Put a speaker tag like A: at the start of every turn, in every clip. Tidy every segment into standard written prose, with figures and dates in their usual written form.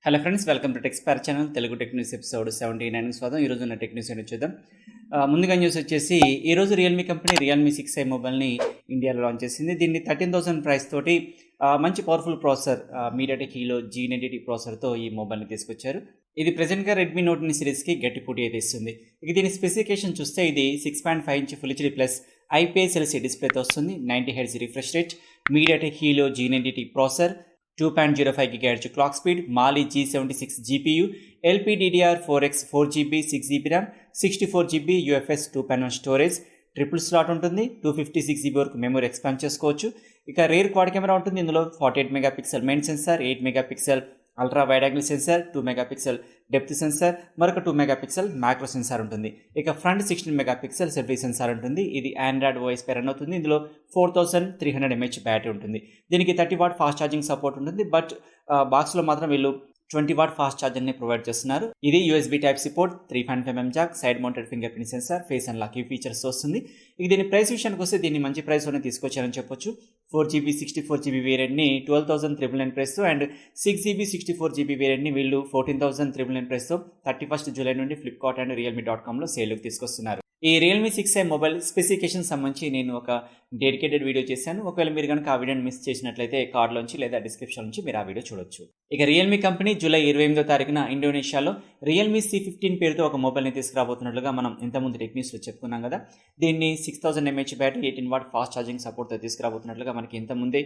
A: Hello friends, welcome to Techspire channel Telugu tech news episode 79 స్వాగతం. ఈరోజు ఉన్న టెక్ న్యూస్ అనేది చూద్దాం. ముందుగా న్యూస్ వచ్చేసి ఈరోజు రియల్మీ కంపెనీ రియల్మీ 6i మొబైల్ని ఇండియాలో లాంచ్ చేసింది. దీన్ని 13,000 ప్రైస్ తోటి మంచి powerful processor MediaTek Helio G90T ప్రాసెసర్తో ఈ మొబైల్ని తీసుకొచ్చారు. ఇది ప్రెజెంట్గా రెడ్మీ నోట్ 9 సిరీస్కి గట్టి పోటీ అయితే ఇస్తుంది. ఇక దీని స్పెసిఫికేషన్ చూస్తే ఇది 6.5 inch full HD plus IPS LCD డిస్ప్లేతో వస్తుంది. 90 Hz refresh rate, MediaTek Helio G90T processor, 2.05 GHz clock speed, Mali G76 GPU, LPDDR4X 4GB 6GB RAM, 64GB UFS 2.1 storage, triple slot ఉంటుంది. 256GB వరకు మెమరీ ఎక్స్పాండ్ చేసుకోవచ్చు. ఇక rare quad camera ఉంటుంది. ఇందులో 48 megapixel main sensor, 8 megapixel ultra wide angle sensor, 2 megapixel depth censor, మరొక 2 megapixel macro censor ఉంటుంది. ఇక front 16 megapixel selfie censor ఉంటుంది. ఇది ఆండ్రాయిడ్ ఓఎస్ పై రన్ అవుతుంది. ఇందులో 4300 mAh బ్యాటరీ ఉంటుంది. దీనికి 30 వాట్ ఫాస్ట్ ఛార్జింగ్ సపోర్ట్ ఉంటుంది. బట్ బాక్స్లో మాత్రం వీళ్ళు 20 వాట్ ఫాస్ట్ ఛార్జర్ని ప్రొవైడ్ చేస్తున్నారు. ఇది USB type support, 3.5mm Jack, side mounted finger print censor, face unlock ఈ ఫీచర్స్ వస్తుంది. ఇక దీని ప్రైస్ విషయానికి వస్తే దీన్ని మంచి ప్రైస్లోనే తీసుకొచ్చారని చెప్పొచ్చు. 4GB 64GB వేరియంట్ని 12,999 ప్రైస్తో అండ్ 6GB 64GB వేరియంట్ని వీళ్ళు 14,999 ప్రైస్తో 31 జూలై నుండి ఫ్లిప్కార్ట్ అండ్ realme.comలో సేల్కి తీసుకొస్తున్నారు. ఈ రియల్మీ 6i మొబైల్ స్పెసిఫికేషన్ సంబంధించి నేను ఒక డెడికేటెడ్ వీడియో చేశాను. ఒకవేళ మీరు కనుక ఆ వీడియోని మిస్ చేసినట్లయితే కార్డ్లోంచి లేదా డిస్క్రిప్షన్ నుంచి మీరు ఆ వీడియో చూడొచ్చు. ఇక రియల్మీ కంపెనీ జూలై 28వ తారీఖున ఇండోనేషియాలో రియల్మీ C15 పేరుతో ఒక మొబైల్ని తీసుకురాబోతున్నట్లుగా మనం ఇంతకుముందు టెక్ న్యూస్లో చెప్పుకున్నాం కదా. దీన్ని 6000 mAh battery, 18 watt fast charging సపోర్ట్తో తీసుకురాబోతున్నట్లుగా మనకి ఇంతకుముందే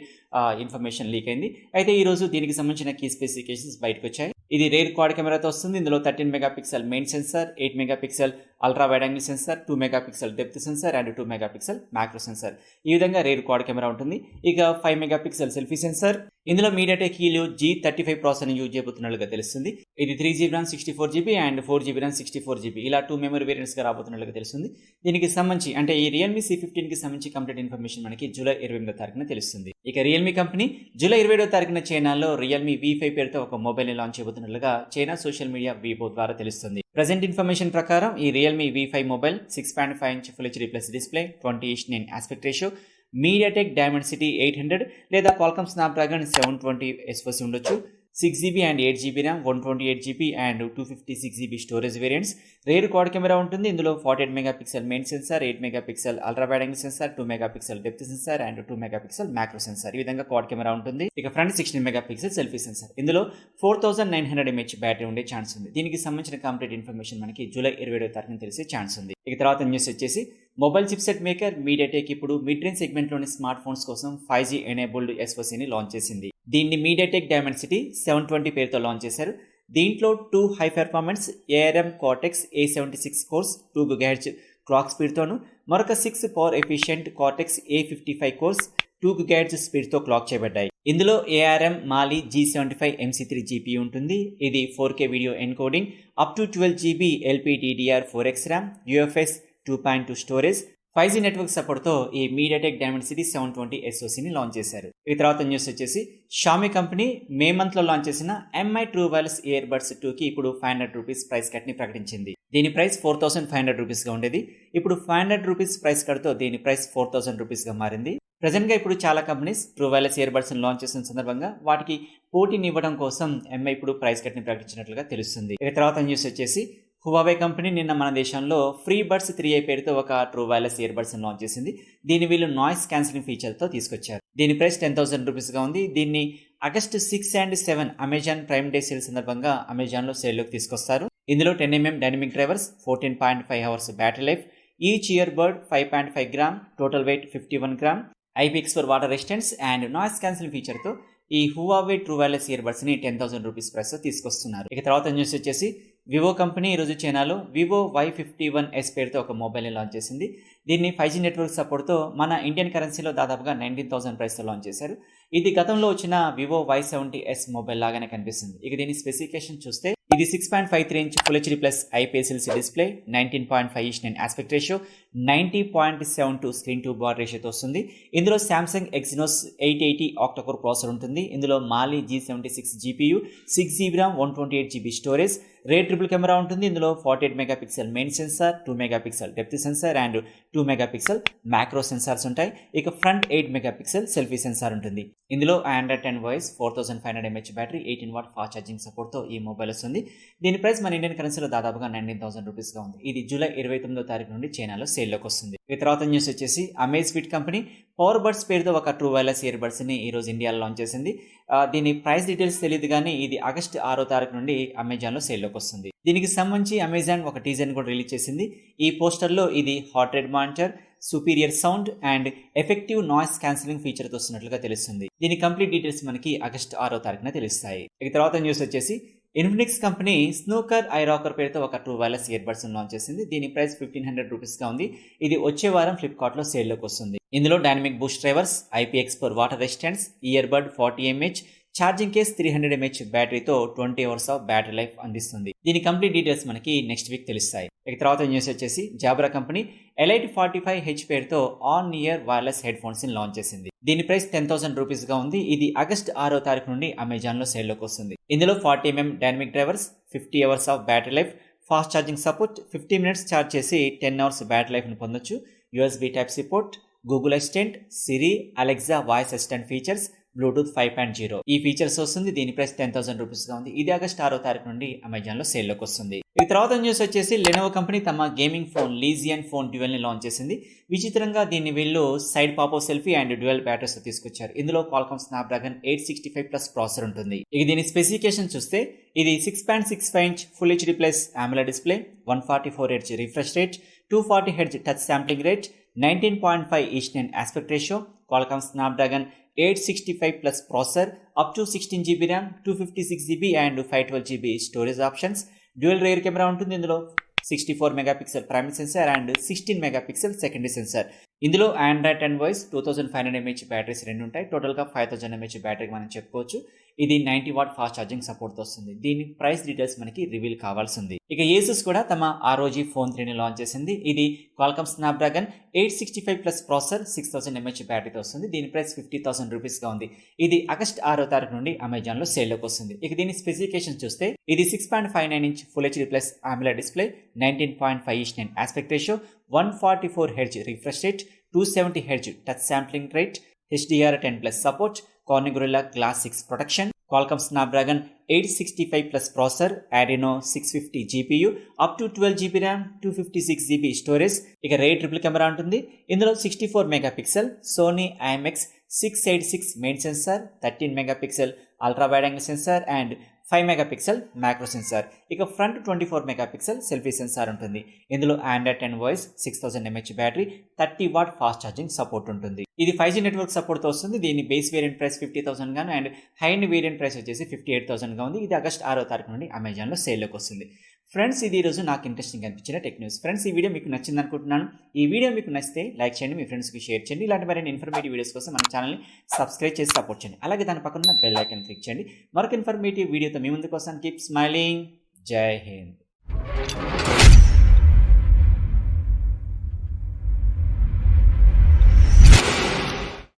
A: ఇన్ఫర్మేషన్ లీక్ అయింది. అయితే ఈరోజు దీనికి సంబంధించిన కీ స్పెసిఫికేషన్స్ బయటకు వచ్చాయి. ఇది రేర్ క్వాడ్ కెమెరాతో వస్తుంది. ఇందులో 13 megapixel main sensor, 8 megapixel ultra wide angle sensor, 2 megapixel depth sensor and 2 megapixel macro censor. ఈ విధంగా రేర్ క్వాడ్ కెమెరా ఉంటుంది. ఇక 5 మెగాపిక్సెల్ సెల్ఫీ సెన్సార్. ఇందులో మీడియాటెక్ హీలో G35 ప్రాసెసర్ని యూజ్ చేయబోతున్నట్లుగా తెలుస్తుంది. ఇది 3GB RAM 64GB and 4GB RAM 64GB ఇలా 2 memory వేరియంట్స్గా రాబోతున్నట్లుగా తెలుస్తుంది. దీనికి సంబంధించి అంటే ఈ రియల్మీ C15కి సంబంధించి కంప్లీట్ ఇన్ఫర్మేషన్ మనకి జూలై 28వ తారీఖున తెలుస్తుంది. ఇక రియల్మీ కంపెనీ జూలై 27వ తారీఖున చైనాలో రియల్మీ V5 పేరుతో ఒక మొబైల్ని లాంచ్ చేయబోతున్నట్లుగా చైనా సోషల్ మీడియా వీబో ద్వారా తెలుస్తుంది. ప్రజెంట్ ఇన్ఫర్మేషన్ ప్రకారం ఈ Realme V5 mobile 6.5 inch full HD plus display, 20:9 aspect ratio, MediaTek Dimensity 800 లేదా క్వాల్కామ్ స్నాప్డ్రాగన్ 720 SoC ఉండొచ్చు. 6GB and 8GB RAM, 128GB and 256GB storage variants. Rear quad camera ఉంటుంది. ఇందులో 48 megapixel main sensor, 8 megapixel ultra wide angle sensor, 2 megapixel depth sensor and 2 megapixel macro censor. ఈ విధంగా quad camera ఉంటుంది. ఇక front 16 megapixel selfie censor. ఇందులో 4900 mAh battery ఉండే chance ఉంది. దీనికి సంబంధించిన కంప్లీట్ ఇన్ఫర్మేషన్ మనకి జూలై 27వ తారీఖున తెలిసే ఛాన్స్ ఉంది. ఇక తర్వాత న్యూస్ వచ్చేసి మొబైల్ చిప్సెట్ మేకర్ మీడియాటెక్ ఇప్పుడు మిడ్ రేంజ్ సెగ్మెంట్లోని స్మార్ట్ ఫోన్స్ కోసం 5G ఎనేబుల్డ్ SoCని లాంచ్ చేసింది. దీన్ని మీడియాటెక్ డైమెన్సిటీ 720 పేరుతో లాంచ్ చేశారు. దీంట్లో 2 high performance ARM Cortex A76 cores 2 GHz clock స్పీడ్తోను, మరొక 6 power efficient Cortex A55 cores 2 GHz స్పీడ్తో క్లాక్ చేయబడ్డాయి. ఇందులో ARM మాలి G75 MC3 GPU ఉంటుంది. ఇది 4K video encoding, up to 12GB LPDDR4X RAM, UFS 2.2 storage, 5G network సపోర్ట్తో ఈ MediaTek Dimensity 720 SoCని launch చేశారు. ఈ తర్వాత న్యూస్ వచ్చేసి షామీ కంపెనీ మే మంత్లో లాంచ్ చేసిన MI true wireless ear buds 2కి ఇప్పుడు ₹500 ప్రైస్ కట్ని ప్రకటించింది. దీని ప్రైస్ ₹4,500గా ఉండేది. ఇప్పుడు ₹500 ప్రైస్ కట్తో దీని ప్రైస్ ₹4,000గా మారింది. ప్రజెంట్గా ఇప్పుడు చాలా కంపెనీస్ ట్రూ వైర్లెస్ ఇయర్ బడ్స్ని లాంచ్ చేసిన సందర్భంగా వాటికి పోటీని ఇవ్వడం కోసం MI ఇప్పుడు ప్రైస్ కట్ని ప్రకటించినట్లుగా తెలుస్తుంది. ఇక తర్వాత న్యూస్ వచ్చేసి హువావే కంపెనీ నిన్న మన దేశంలో ఫ్రీ బడ్స్ 3i పేరుతో ఒక ట్రూ వైర్లెస్ ఇయర్ బడ్స్ని లాంచ్ చేసింది. దీన్ని వీళ్ళు నాయిస్ క్యాన్సిలింగ్ ఫీచర్తో తీసుకొచ్చారు. దీని ప్రైస్ ₹10,000గా ఉంది. దీన్ని August 6 and 7 Amazon Prime Day sale సందర్భంగా అమెజాన్లో సేల్లోకి తీసుకొస్తారు. ఇందులో 10mm dynamic drivers, 14.5 hours battery life, each earbud 5.5 gram, total weight 51 gram, IPX4 water resistance and noise cancelling ఫీచర్తో ఈ హువావే ట్రూ వైర్లెస్ ఇయర్ బడ్స్ని ₹10,000 ప్రైస్తో తీసుకొస్తున్నారు. ఇక తర్వాత న్యూస్ వచ్చేసి వివో కంపెనీ ఈరోజు చైనాలో వివో Y51s పేరుతో ఒక మొబైల్ని లాంచ్ చేసింది. దీన్ని 5G నెట్వర్క్ సపోర్ట్తో మన ఇండియన్ కరెన్సీలో దాదాపుగా 19,000 ప్రైస్తో లాంచ్ చేశారు. ఇది గతంలో వచ్చిన వివో Y70s మొబైల్ లాగానే కనిపిస్తుంది. ఇక దీని స్పెసిఫికేషన్ చూస్తే ఇది 6.53 inch full HD plus IPS LCD display, 19.5:9 aspect ratio, 90.72 screen to body రేషియోతో వస్తుంది. ఇందులో శాంసంగ్ ఎక్సినోస్ 880 ఆక్టోకోర్ ప్రాసెసర్ ఉంటుంది. ఇందులో Mali G76 GPU, 6GB RAM, 128GB storage, rear triple camera ఉంటుంది. ఇందులో 48 megapixel main sensor, 2 megapixel depth sensor and 2 megapixel macro sensors ఉంటాయి. ఇక front 8 megapixel selfie censor ఉంటుంది. ఇందులో Android 10 voice, 4500 mAh battery, 18 watt fast charging సపోర్ట్తో ఈ mobile వస్తుంది. దీని ప్రైస్ మన ఇండియన్ కరెన్సీలో దాదాపుగా 19,000 రూపీస్గా ఉంది. ఇది జూలై 29వ తారీఖు నుండి చైనాలో సేల్లోకి వస్తుంది. ఈ తర్వాత న్యూస్ వచ్చేసి అమేజ్ఫిట్ కంపెనీ పవర్ బడ్స్ పేరుతో ఒక ట్రూ వైర్లెస్ ఇయర్ బడ్స్ని ఈరోజు ఇండియాలో లాంచ్ చేసింది. దీని ప్రైస్ డీటెయిల్స్ తెలియదు కానీ ఇది ఆగస్టు 6వ తారీఖు నుండి అమెజాన్లో సేల్లోకి వస్తుంది. దీనికి సంబంధించి అమెజాన్ ఒక టీజర్ని కూడా రిలీజ్ చేసింది. ఈ పోస్టర్లో ఇది heart rate monitor, superior sound and effective noise cancelling ఫీచర్తో వస్తున్నట్లుగా తెలుస్తుంది. దీని కంప్లీట్ డీటెయిల్స్ మనకి ఆగస్టు 6వ తారీఖున తెలుస్తాయి. ఇక తర్వాత న్యూస్ వచ్చేసి ఇన్ఫినిక్స్ కంపెనీ స్నూకర్ ఐరాకర్ పేరుతో ఒక true wireless ear buds launch చేసింది. దీని ప్రైస్ 1500 రూపీస్గా ఉంది. ఇది వచ్చే వారం ఫ్లిప్కార్ట్లో సేల్లోకి వస్తుంది. ఇందులో dynamic boost drivers, IPX4 water resistance, ear bud 40 mAh, charging case 300 mAh బ్యాటరీతో 20 hours ఆఫ్ బ్యాటరీ లైఫ్ అందిస్తుంది. దీని కంప్లీట్ డీటెయిల్స్ మనకి నెక్స్ట్ వీక్ తెలుస్తాయి. ఇక తర్వాత న్యూస్ వచ్చేసి జాబ్రా కంపెనీ ఎలైట్ 45H పేరుతో on year wireless head phones ని లాంచ్ చేసింది. దీని ప్రైస్ 10,000 రూపీస్గా ఉంది. ఇది ఆగస్టు 6వ తారీఖు నుండి అమెజాన్లో సేల్లోకి వస్తుంది. ఇందులో 40 mm dynamic drivers, 50 hours of battery life, fast charging support, 50 minutes charge చేసి 10 hours బ్యాటరీ లైఫ్ని పొందొచ్చు, USB Type-C port, Google Assistant, Siri, Alexa voice assistant features, Bluetooth 5.0 ఈ ఫీచర్స్ వస్తుంది. దీని ప్రైస్ 10,000 రూపీస్గా ఉంది. ఇది ఆగస్టు 6వ తారీఖు నుండి అమెజాన్లో సేల్లోకి వస్తుంది. ఈ తర్వాత న్యూస్ వచ్చేసి లెనోవో కంపెనీ తమ గేమింగ్ ఫోన్ లీజియన్ ఫోన్ డ్యూయల్ని లాంచ్ చేసింది. విచిత్రంగా దీన్ని వీళ్ళు side popup selfie and dual batteries తీసుకొచ్చారు. ఇందులో క్వాల్కామ్ స్నాప్డ్రాగన్ 865+ ప్రాసెసర్ ఉంటుంది. ఇక దీని స్పెసిఫికేషన్ చూస్తే ఇది 6.65 inch full HD plus AMOLED display, 144 Hz refresh rate, 240 Hz touch sampling rate, 19.5 ఈచ్9 aspect ratio, Qualcomm Snapdragon 865+ processor, up to 16GB RAM, 256GB and 512GB storage options, dual rear camera ఉంటుంది. ఇందులో 64 megapixel primary sensor and 16 megapixel secondary sensor. ఇందులో Android 10 వాయిస్, 2500 mAh batteries రెండు ఉంటాయి. టోటల్గా 5000 mAh బ్యాటరీకి మనం చెప్పుకోవచ్చు. ఇది 90 వాట్ ఫాస్ట్ ఛార్జింగ్ సపోర్ట్తో వస్తుంది. దీని ప్రైస్ డీటెయిల్స్ మనకి రివీల్ కావాల్సి ఉంది. ఇక Asus కూడా తమ ROG ఫోన్ 3ని లాంచ్ చేసింది. ఇది క్వాల్కామ్ స్నాప్డ్రాగన్ 865+ ప్రాసెసర్, 6000 mAh బ్యాటరీతో వస్తుంది. దీని ప్రైస్ 50,000 రూపీస్గా ఉంది. ఇది ఆగస్టు 6వ తారీఖు నుండి అమెజాన్లో సేల్లోకి వస్తుంది. ఇక దీని స్పెసిఫికేషన్ చూస్తే ఇది 6.59 inch full HD plus AMOLED display, 19.5 ఈచ్9 aspect ratio, 144 Hz refresh rate, 270 Hz touch sampling rate, HDR10+ support, Corning Gorilla Glass 6 protection, Qualcomm Snapdragon 865+ processor, Adreno 650 GPU, up to 12GB RAM, 256GB storage. ఇక rear triple camera ఉంటుంది. ఇందులో 64 megapixel Sony IMX 686 main sensor, 13 megapixel ultra wide angle sensor and 5 megapixel macro sensor. ఇక front 24 megapixel selfie censor ఉంటుంది. ఇందులో Android 10 voice, 6000 mAh battery, 30 watt fast charging support ఉంటుంది. ఇది 5G network సపోర్ట్తో వస్తుంది. దీని బేస్ వేరియంట్ ప్రైస్ 50,000 గాను and high end variant price వచ్చేసి 58,000గా ఉంది. ఇది ఆగస్టు 6వ తారీఖు నుండి అమెజాన్లో సేల్లోకి వస్తుంది. ఫ్రెండ్స్, ఇది ఈరోజు నాకు ఇంట్రెస్టింగ్ అనిపించిన టెక్ న్యూస్. ఫ్రెండ్స్, ఈ వీడియో మీకు నచ్చింది అనుకుంటున్నాను. ఈ వీడియో మీకు నచ్చితే లైక్ చేయండి, మీ ఫ్రెండ్స్కి షేర్ చేయండి. ఇలాంటి మరిన్ని ఇన్ఫర్మేటివ్ వీడియోస్ కోసం మన ఛానల్ని సబ్స్క్రైబ్ చేసి సపోర్ట్ చేయండి. అలాగే దాని పక్కన ఉన్న బెల్ ఐకాన్ క్లిక్ చేయండి. మరొక ఇన్ఫర్మేటివ్ వీడియోతో మీ ముందుకు వస్తాను. Keep smiling. జై హింద్.